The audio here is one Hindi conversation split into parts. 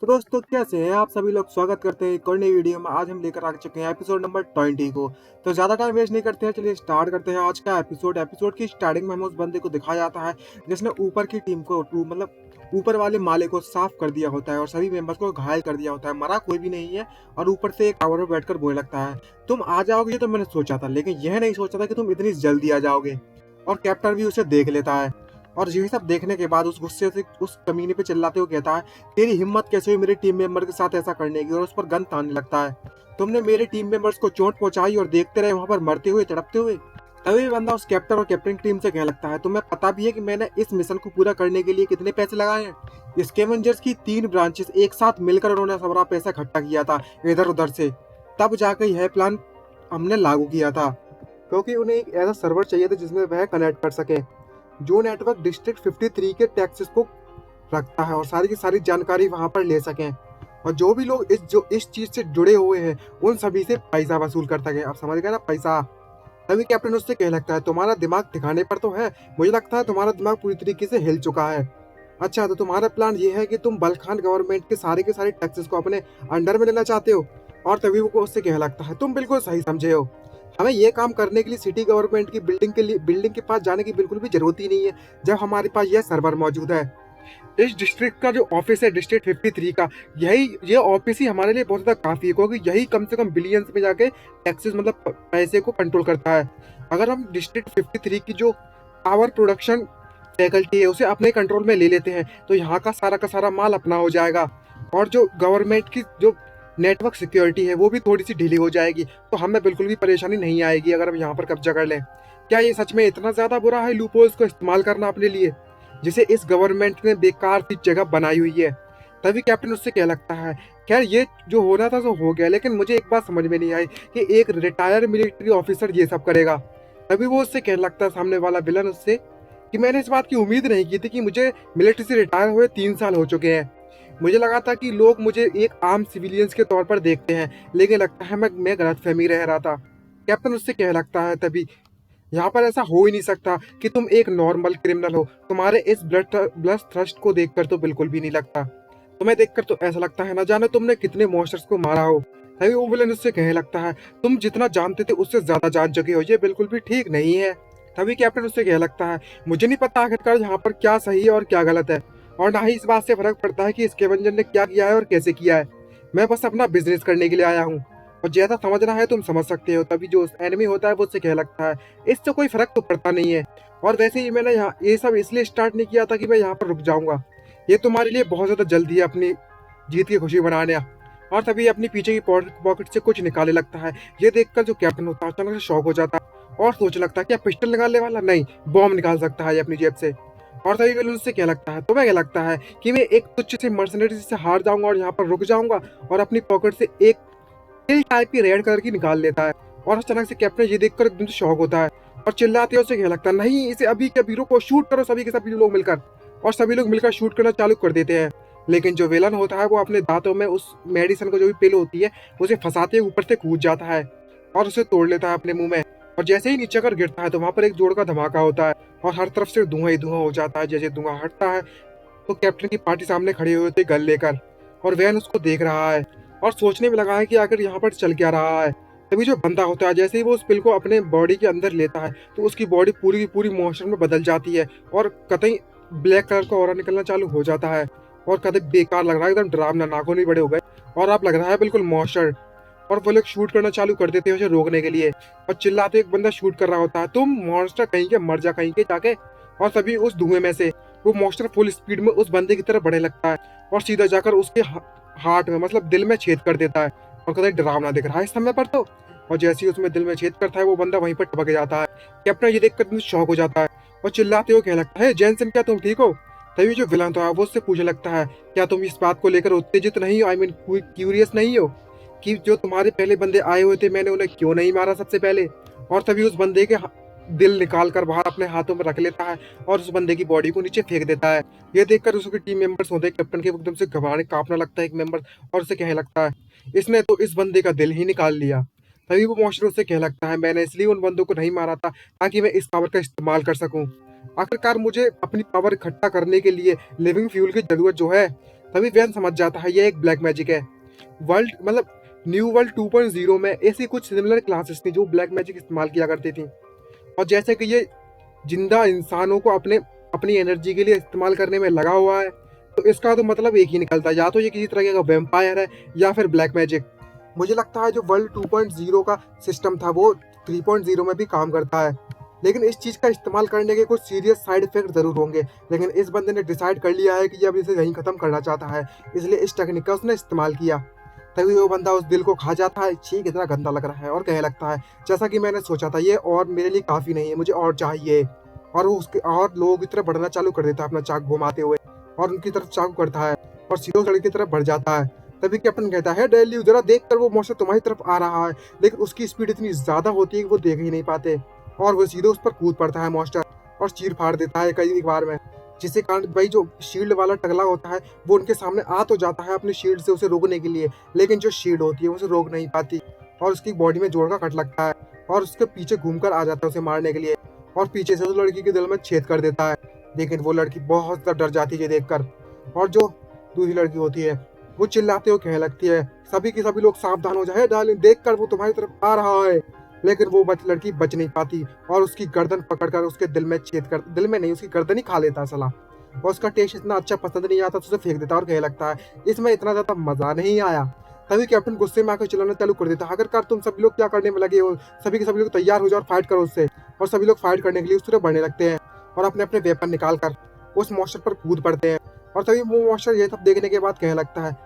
तो दोस्तों कैसे हैं आप सभी लोग। स्वागत करते हैं एक और नई वीडियो में। आज हम लेकर आ चुके हैं एपिसोड नंबर 20 को। तो ज़्यादा टाइम वेस्ट नहीं करते हैं, चलिए स्टार्ट करते हैं आज का एपिसोड की स्टार्टिंग में हमें उस बंदे को दिखाया जाता है जिसने ऊपर की टीम को मतलब ऊपर वाले माले को साफ कर दिया होता है और सभी मेंबर्स को घायल कर दिया होता है। मरा कोई भी नहीं है और ऊपर से एक टावर में बैठकर बोलने लगता है, तुम आ जाओगे। ये तो मैंने सोचा था, लेकिन यह नहीं सोचा था कि तुम इतनी जल्दी आ जाओगे। और कैप्टन भी उसे देख लेता है और यही सब देखने के बाद उस गुस्से से उस कमीने पे चिल्लाते हुए कहता है, तेरी हिम्मत कैसे हुई मेरे टीम मेंबर के साथ ऐसा करने की। और उस पर गन तानने लगता है, तुमने मेरे टीम मेंबर्स को चोट पहुंचाई और देखते रहे वहां पर मरते हुए तड़पते हुए। तभी बंदा उस कैप्टन और कैप्टन की टीम से कहने लगता है, तुम्हें पता भी है कि मैंने इस मिशन को पूरा करने के लिए कितने पैसे लगाए हैं। स्कैवेंजर्स की 3 ब्रांचेस एक साथ मिलकर उन्होंने सारा पैसा इकट्ठा किया था इधर उधर से, तब जाकर यह प्लान हमने लागू किया था, क्योंकि उन्हें एक ऐसा सर्वर चाहिए था जिसमें वह कनेक्ट कर सके जो नेटवर्क डिस्ट्रिक्ट 53 के टैक्सेस को रखता है और सारी की सारी जानकारी वहां पर ले सकें और जो भी लोग इस चीज से जुड़े हुए हैं उन सभी से पैसा वसूल कर सकें। आप समझ गए ना, पैसा। तभी कैप्टन उससे कहने लगता है, तुम्हारा दिमाग ठिकाने पर तो है, मुझे लगता है तुम्हारा दिमाग पूरी तरीके से हिल चुका है। अच्छा, तो तुम्हारा प्लान ये है कि तुम बलखान गवर्नमेंट के सारे टैक्सेस को अपने अंडर में लेना चाहते हो। और तभी वो उससे कहने लगता है, तुम बिल्कुल सही समझे हो, हमें ये काम करने के लिए सिटी गवर्नमेंट की बिल्डिंग के पास जाने की बिल्कुल भी जरूरत ही नहीं है, जब हमारे पास यह सर्वर मौजूद है। इस डिस्ट्रिक्ट का जो ऑफिस है डिस्ट्रिक्ट 53 का, यही ये ऑफिस ही हमारे लिए बहुत ज़्यादा काफ़ी है, क्योंकि यही कम से कम बिलियंस में जाके टैक्सेस मतलब पैसे को कंट्रोल करता है। अगर हम डिस्ट्रिक्ट 53 की जो पावर प्रोडक्शन फैकल्टी है उसे अपने कंट्रोल में ले लेते हैं तो यहाँ का सारा माल अपना हो जाएगा और जो गवर्नमेंट की जो नेटवर्क सिक्योरिटी है वो भी थोड़ी सी ढीली हो जाएगी, तो हमें बिल्कुल भी परेशानी नहीं आएगी अगर हम यहाँ पर कब्जा कर लें। क्या ये सच में इतना ज़्यादा बुरा है लूपहोल्स को इस्तेमाल करना अपने लिए, जिसे इस गवर्नमेंट ने बेकार सी जगह बनाई हुई है। तभी कैप्टन उससे क्या लगता है, खैर ये जो होना था तो हो गया, लेकिन मुझे एक बात समझ में नहीं आई कि एक रिटायर्ड मिलिट्री ऑफिसर ये सब करेगा। तभी वो उससे कहने लगता है, सामने वाला विलन उससे, कि मैंने इस बात की उम्मीद नहीं की थी कि मुझे मिलिट्री से रिटायर हुए 3 साल हो चुके हैं। मुझे लगा था कि लोग मुझे एक आम सिविलियंस के तौर पर देखते हैं, लेकिन लगता है मैं गलतफहमी रह रहा था। कैप्टन उससे कह लगता है, तभी यहाँ पर ऐसा हो ही नहीं सकता कि तुम एक नॉर्मल क्रिमिनल हो, तुम्हारे इस ब्लड थ्रस्ट को देखकर तो बिल्कुल भी नहीं लगता। तुम्हें देखकर तो ऐसा लगता है ना जाने तुमने कितने मॉन्स्टर्स को मारा हो। तभी वो विलन उससे कहने लगता है, तुम जितना जानते थे उससे ज्यादा जान चुके हो, ये बिल्कुल भी ठीक नहीं है। तभी कैप्टन उससे कहने लगता है, मुझे नहीं पता आखिरकार यहाँ पर क्या सही है और क्या गलत है, और ना ही इस बात से फर्क पड़ता है कि स्कैवेंजर ने क्या किया है और कैसे किया है। मैं बस अपना बिजनेस करने के लिए आया हूँ और जैसा समझना है तुम समझ सकते हो। तभी जो एनिमी होता है वो उससे कहने लगता है, इससे कोई फर्क तो पड़ता नहीं है, और वैसे ही मैंने यहाँ ये सब इसलिए स्टार्ट नहीं किया था कि मैं यहाँ पर रुक जाऊंगा, ये तुम्हारे लिए बहुत ज्यादा जल्दी है अपनी जीत की खुशी मनाने। और तभी अपनी पीछे की पॉकेट से कुछ निकालने लगता है। ये देखकर जो कैप्टन होता है अचानक से शॉक हो जाता है और सोचने लगता है, क्या पिस्टल निकालने वाला, नहीं बॉम्ब निकाल सकता है ये अपनी जेब से। और तभी विलन उससे क्या लगता है, तुम्हें क्या लगता है कि मैं एक तुच्छ से मर्सनरी से हार जाऊंगा और यहाँ पर रुक जाऊंगा, और अपनी पॉकेट से एक किल टाइप की रेड कलर की निकाल लेता है। और अचानक से कैप्टन ये देखकर एकदम से शॉक होता है और चिल्लाते हैं, उसे क्या लगता है, नहीं इसे अभी के अभी को शूट करो सभी के सभी लोग मिलकर। और सभी लोग मिलकर शूट करना चालू कर देते हैं, लेकिन जो विलन होता है वो अपने दांतों में उस मेडिसिन को जो भी पिल होती है उसे फंसाते हुए ऊपर से कूद जाता है और उसे तोड़ लेता है अपने मुंह में। और जैसे ही नीचे कर गिरता है तो वहां पर एक जोर का धमाका होता है और हर तरफ से धुआं ही धुआं हो जाता है। जैसे धुआं हटता है तो कैप्टन की पार्टी सामने खड़े हुए थे गन लेकर, और वैन उसको देख रहा है और सोचने में लगा है कि आखिर यहाँ पर चल क्या रहा है। तभी जो बंदा होता है जैसे ही वो उस पिल को अपने बॉडी के अंदर लेता है तो उसकी बॉडी पूरी की पूरी मोशन में बदल जाती है और कतई ब्लैक कलर का ऑरा निकलना चालू हो जाता है और कतई बेकार लग रहा है, एकदम डरावना, नाखून भी बड़े हो गए और आप लग रहा है बिल्कुल मॉन्स्टर। और वो लोग शूट करना चालू कर देते हैं उसे रोकने के लिए और चिल्लाते एक बंदा शूट कर रहा होता है, तुम मॉन्स्टर कहीं के, मर जा कहीं के जाके। और तभी उस धुएं में से वो मॉन्स्टर फुल स्पीड में उस बंदे की तरफ बढ़ने लगता है और सीधा जाकर उसके हार्ट में मतलब दिल में छेद कर देता है और कतई डरावना दिख रहा है इस समय पर तो। और जैसे ही उसमें दिल में छेद करता है वो बंदा वहीं पर टपक जाता है। कैप्टन ये देखकर शॉक हो जाता है और चिल्लाते हुए कहने लगता है, जेनसन क्या तुम ठीक हो। तभी जो विलन था वो उससे पूछने लगता है, क्या तुम इस बात को लेकर उत्तेजित नहीं हो, आई मीन क्यूरियस नहीं हो कि जो तुम्हारे पहले बंदे आए हुए थे मैंने उन्हें क्यों नहीं मारा सबसे पहले। और तभी उस बंदे के दिल निकाल कर बाहर अपने हाथों में रख लेता है और उस बंदे की बॉडी को नीचे फेंक देता है। ये देखकर उसके टीम मेंबर्स होते हैं कैप्टन के, एकदम से घबराने कांपने लगता है एक मेंबर और उसे कहने लगता है, इसने तो इस बंदे का दिल ही निकाल लिया। तभी वो मॉन्स्टर से कहने लगता है, मैंने इसलिए उन बंदों को नहीं मारा था ताकि मैं इस पावर का इस्तेमाल कर सकूं। आखिरकार मुझे अपनी पावर इकट्ठा करने के लिए लिविंग फ्यूल की जरूरत जो है तभी वैन समझ जाता है ये एक ब्लैक मैजिक है। वर्ल्ड मतलब न्यू वर्ल्ड 2.0 में ऐसी कुछ सिमिलर क्लासेस थी जो ब्लैक मैजिक इस्तेमाल किया करती थी, और जैसे कि ये जिंदा इंसानों को अपनी एनर्जी के लिए इस्तेमाल करने में लगा हुआ है, तो इसका तो मतलब एक ही निकलता है, या तो ये किसी तरह का वेम्पायर है या फिर ब्लैक मैजिक। मुझे लगता है जो वर्ल्ड 2.0 का सिस्टम था वो 3.0 में भी काम करता है, लेकिन इस चीज़ का इस्तेमाल करने के कुछ सीरियस साइड इफेक्ट ज़रूर होंगे। लेकिन इस बंदे ने डिसाइड कर लिया है कि ये अब इसे यहीं ख़त्म करना चाहता है, इसलिए इस टेक्निक का उसने इस्तेमाल किया। तभी वो बंदा उस दिल को खा जाता है। छी, कितना गंदा लग रहा है, और कहने लगता है जैसा कि मैंने सोचा था ये और मेरे लिए काफ़ी नहीं है, मुझे और चाहिए। और वो उसके और लोगों की तरफ बढ़ना चालू कर देता है अपना चाकू घुमाते हुए, और उनकी तरफ चाकू करता है और सीधो सड़क की तरफ बढ़ जाता है। तभी कैप्टन कहता है डेली जरा देख कर, वो मॉन्स्टर तुम्हारी तरफ आ रहा है, लेकिन उसकी स्पीड इतनी ज़्यादा होती है कि वो देख ही नहीं पाते, और वो सीधे उस पर कूद पड़ता है मॉन्स्टर, और चीर फाड़ देता है कई बार में, जिससे कारण भाई जो शील्ड वाला टकला होता है वो उनके सामने आ तो जाता है अपनी शील्ड से उसे रोकने के लिए, लेकिन जो शील्ड होती है उसे रोक नहीं पाती, और उसकी बॉडी में जोर का कट लगता है, और उसके पीछे घूमकर आ जाता है उसे मारने के लिए, और पीछे से उस लड़की के दिल में छेद कर देता है। लेकिन वो लड़की बहुत ज़्यादा डर जाती है देखकर, और जो दूसरी लड़की होती है वो चिल्लाते हुए कहने लगती है सभी के सभी लोग सावधान हो जाए डार्लिंग, देखकर वो तुम्हारी तरफ आ रहा है। लेकिन वो लड़की बच नहीं पाती, और उसकी गर्दन पकड़कर उसके दिल में छेद कर, दिल में नहीं उसकी गर्दन ही खा लेता है साला, और उसका टेस्ट इतना अच्छा पसंद नहीं आता तो उसे फेंक देता और कहने लगता है इसमें इतना ज़्यादा मज़ा नहीं आया। तभी कैप्टन गुस्से में आकर चिल्लाना चालू कर देता है आखिरकार तुम सभी लोग क्या करने में लगे हो, सभी के सभी लोग तैयार हो जाओ और फाइट करो उससे। और सभी लोग फाइट करने के लिए उस तरफ बढ़ने लगते हैं, और अपने अपने वेपन निकाल कर उस मॉन्स्टर पर कूद पड़ते हैं। और तभी वो मॉन्स्टर ये सब देखने के बाद कहने लगता है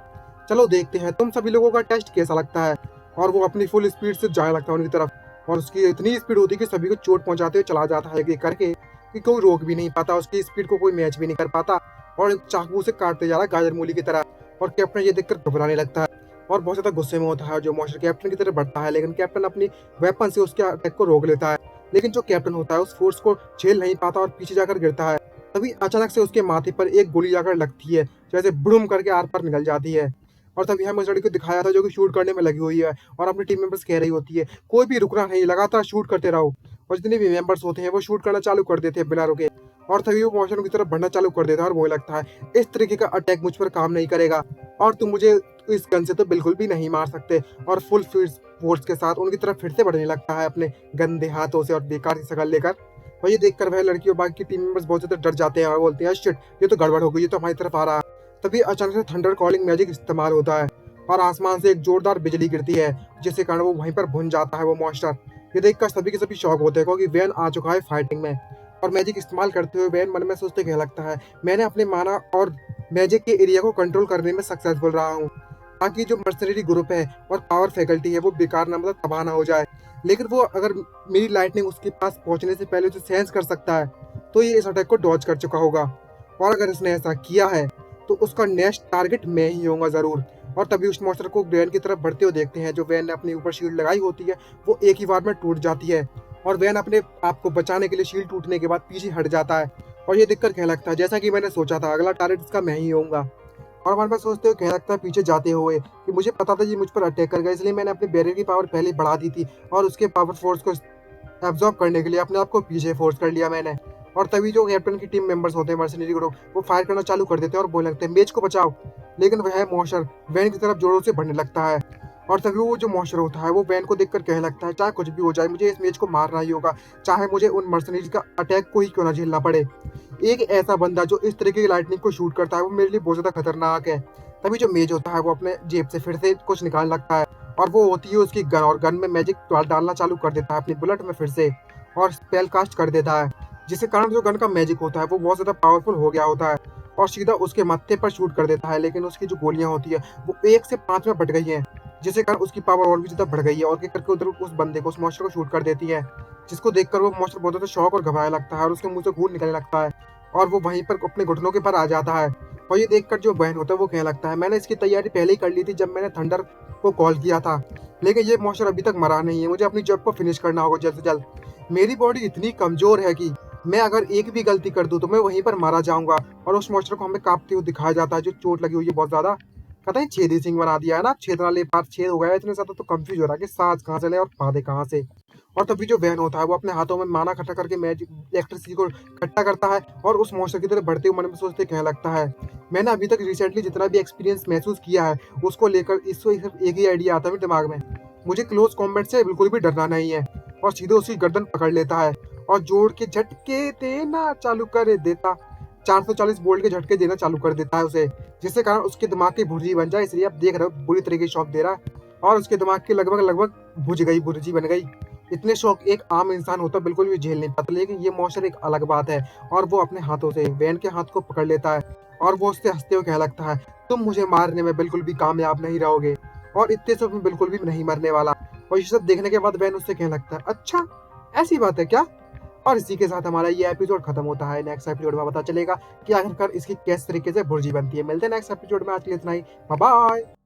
चलो देखते हैं तुम सभी लोगों का टेस्ट कैसा लगता है। और वो अपनी फुल स्पीड से जाने लगता है उनकी तरफ, और उसकी इतनी स्पीड होती है कि सभी को चोट पहुंचाते हुए चला जाता है एक करके, कि कोई रोक भी नहीं पाता, उसकी स्पीड को कोई मैच भी नहीं कर पाता, और चाकू से काटते जा रहा है गाजर मूली की तरह। और कैप्टन ये देखकर घबराने लगता है और बहुत ज़्यादा गुस्से में होता है, जो मॉन्स्टर कैप्टन की तरफ बढ़ता है, लेकिन कैप्टन अपनी वेपन से उसके अटैक को रोक लेता है। लेकिन जो कैप्टन होता है उस फोर्स को झेल नहीं पाता और पीछे जाकर गिरता है। तभी अचानक से उसके माथे पर एक गोली जाकर लगती है, जैसे बुड़ुम करके आर पार निकल जाती है। और तभी हमें उस लड़की को दिखाया था जो कि शूट करने में लगी हुई है, और अपने टीम मेंबर्स कह रही होती है कोई भी रुकना नहीं, लगातार शूट करते रहो। और जितने भी मेंबर्स होते हैं वो शूट करना चालू कर देते हैं बिना रुके, और तभी वो मॉन्स्टर की तरफ बढ़ना चालू कर देता है, और वो लगता है इस तरीके का अटैक मुझ पर काम नहीं करेगा, और तुम मुझे इस गन से तो बिल्कुल भी नहीं मार सकते। और फुल फोर्स के साथ उनकी तरफ फिर से बढ़ने लगता है अपने गंदे हाथों से और बेकार की शकल लेकर। और ये देखकर वह लड़की और बाकी टीम मेंबर्स बहुत ज्यादा डर जाते हैं और बोलते हैं शिट, ये तो गड़बड़ हो गई, ये तो हमारी तरफ आ रहा है। तभी अचानक से थंडर कॉलिंग मैजिक इस्तेमाल होता है, और आसमान से एक जोरदार बिजली गिरती है, जिसके कारण वो वहीं पर भुन जाता है वो मॉन्स्टर। ये देखकर सभी के सभी शॉक होते हैं क्योंकि वैन आ चुका है फाइटिंग में, और मैजिक इस्तेमाल करते हुए वैन मन में सोचते कह लगता है मैंने अपने माना और मैजिक के एरिया को कंट्रोल करने में सक्सेसफुल रहा हूँ, ताकि जो मर्सनरी ग्रुप है और पावर फैकल्टी है वो बेकार ना मतलब तबाह ना हो जाए। लेकिन वो अगर मेरी लाइटनिंग उसके पास पहुंचने से पहले उसे सेंस कर सकता है तो ये इस अटैक को डॉज कर चुका होगा, और अगर इसने ऐसा किया है तो उसका नेक्स्ट टारगेट मैं ही होऊंगा ज़रूर। और तभी उस मॉन्स्टर को वैन की तरफ बढ़ते हुए देखते हैं, जो वैन ने अपने ऊपर शील्ड लगाई होती है वो एक ही बार में टूट जाती है, और वैन अपने आप को बचाने के लिए शील्ड टूटने के बाद पीछे हट जाता है। और ये दिक्कत कहने लगता है जैसा कि मैंने सोचा था अगला टारगेट इसका मैं ही होऊंगा। और मन में सोचते हुए कह लगता है पीछे जाते हुए कि मुझे पता था ये मुझ पर अटैक करेगा, इसलिए मैंने अपने बैरियर की पावर पहले ही बढ़ा दी थी, और उसके पावर फोर्स को एब्जॉर्ब करने के लिए अपने आप को पीछे फोर्स कर लिया मैंने। और तभी जो कैप्टन की टीम मेंबर्स होते हैं मर्सनरी ग्रुप, वो फायर करना चालू कर देते हैं और बोलने लगते हैं मेज को बचाओ। लेकिन वह मॉन्स्टर वैन की तरफ जोरों से बढ़ने लगता है, और तभी वो जो मॉन्स्टर होता है वो वैन को देखकर कहने लगता है चाहे कुछ भी हो जाए मुझे इस मेज को मारना ही होगा, चाहे मुझे उन मर्सनरीज का अटैक को ही क्यों ना झेलना पड़े। एक ऐसा बंदा जो इस तरीके की लाइटनिंग को शूट करता है वो मेरे लिए बहुत ज़्यादा खतरनाक है। तभी जो मेज होता है वो अपने जेब से फिर से कुछ निकालने लगता है, और वो होती है उसकी गन, और गन में मैजिक डालना चालू कर देता है अपनी बुलेट में फिर से, और स्पेल कास्ट कर देता है, जिसके कारण जो गन का मैजिक होता है वो बहुत ज़्यादा पावरफुल हो गया होता है, और सीधा उसके मत्थे पर शूट कर देता है। लेकिन उसकी जो गोलियां होती है वो 1 से 5 में बट गई हैं, जिसके कारण उसकी पावर और भी ज़्यादा बढ़ गई है, और करके उधर उस बंदे को उस मॉन्स्टर को शूट कर देती है, जिसको देखकर वो मॉन्स्टर बहुत ज़्यादा शॉक और घबराने लगता है, और उसके मुंह से खून निकलने लगता है, और वो वहीं पर अपने घुटनों के पर आ जाता है। और ये देखकर जो बहन होता है वो कहने लगता है मैंने इसकी तैयारी पहले ही कर ली थी जब मैंने थंडर को कॉल किया था, लेकिन ये मॉन्स्टर अभी तक मरा नहीं है, मुझे अपनी जॉब को फिनिश करना होगा जल्द से जल्द। मेरी बॉडी इतनी कमज़ोर है कि मैं अगर एक भी गलती कर दूं तो मैं वहीं पर मारा जाऊंगा। और उस मॉन्स्टर को हमें कांपते हुए दिखाया जाता है जो चोट लगी हुई है बहुत ज़्यादा, कहते हैं छेदी सिंह बना दिया है ना, छेद वाले पार छेद हो गया है इतने ज्यादा, तो कंफ्यूज हो रहा है कि सांस कहाँ से ले और फादे कहाँ से। और तभी जो वैन होता है वो अपने हाथों में माना खट्टा करके मैजिक इलेक्ट्रिसिटी को इकट्ठा करता है और उस मॉन्स्टर की तरफ बढ़ते हुए मन में सोचते कहने लगता है। मैंने अभी तक रिसेंटली जितना भी एक्सपीरियंस महसूस किया है उसको लेकर इसको सिर्फ एक ही आइडिया आता है मेरे दिमाग में, मुझे क्लोज कॉम्बैट से बिल्कुल भी डरना नहीं है। और सीधे उसकी गर्दन पकड़ लेता है और जोड़ के झटके देना चालू कर देता, 440 वोल्ट के झटके देना चालू कर देता है उसे, जिससे कारण उसके दिमाग की भुर्जी बन जाए। इसलिए आप देख रहे हो बुरी तरीके से शॉक दे रहा है और उसके दिमाग की लगभग लगभग भुज गई, भुर्जी बन गई। इतने शौक एक आम इंसान होता बिल्कुल भी झेल नहीं पाता, लेकिन ये मॉन्स्टर एक अलग बात है। और वो अपने हाथों से वैन के हाथ को पकड़ लेता है और वो उससे हंसते हुए कह लगता है, तुम मुझे मारने में बिल्कुल भी कामयाब नहीं रहोगे और इतने से मैं बिल्कुल भी नहीं मरने वाला। और ये सब देखने के बाद वैन उससे कहने लगता है, अच्छा ऐसी बात है क्या। और इसी के साथ हमारा ये एपिसोड खत्म होता है। नेक्स्ट एपिसोड में पता चलेगा कि आखिरकार इसकी किस तरीके से भुर्जी बनती है। मिलते हैं नेक्स्ट एपिसोड में, आज के लिए इतना ही। Bye bye.